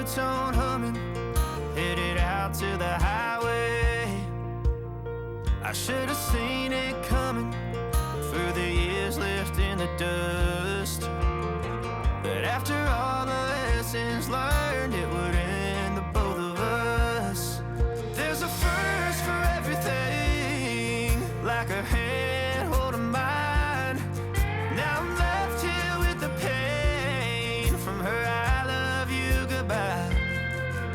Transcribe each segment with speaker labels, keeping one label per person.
Speaker 1: ringtone humming, headed out to the highway. I should have seen it coming through the years left in the dust, but after all the lessons learned, it would end the both of us. There's a first for everything, like a hand holding mine. Now I'm left here with the pain from her I love you goodbye.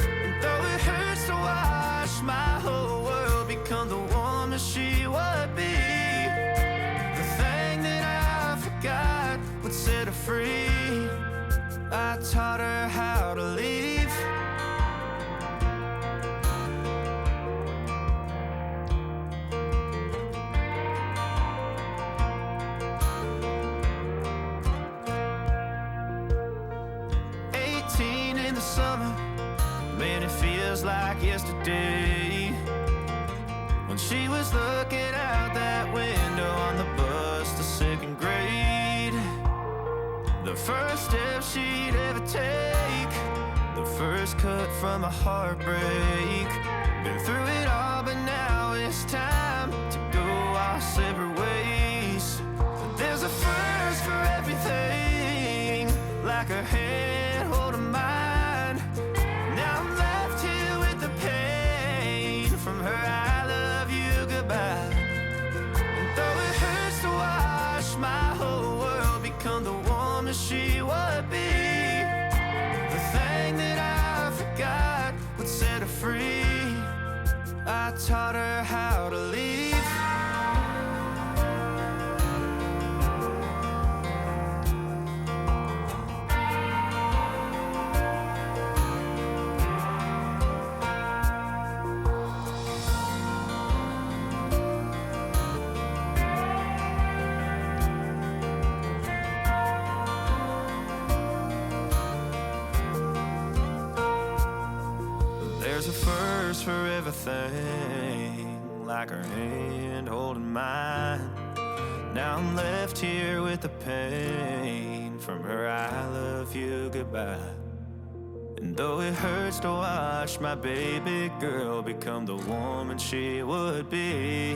Speaker 1: And though it hurts to watch my whole world become the woman she would be, the thing that I forgot would set her free. I taught her how to leave. 18 in the summer, man, it feels like yesterday, when she was looking out that window on the bus to second grade. The first step she'd ever take, the first cut from a heartbreak. Been through it all, but now it's time to go our separate ways. But there's a first for everything, like her hand holding mine. Now I'm left here with the pain from her I love you goodbye. And though it hurts to watch my whole world become the woman she would be, the thing that I forgot would set her free. I taught her how to leave. There's a first for everything, like her hand holding mine. Now I'm left here with the pain from her I love you goodbye. And though it hurts to watch my baby girl become the woman she would be,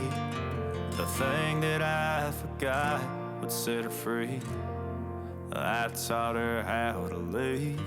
Speaker 1: the thing that I forgot would set her free. I taught her how to leave.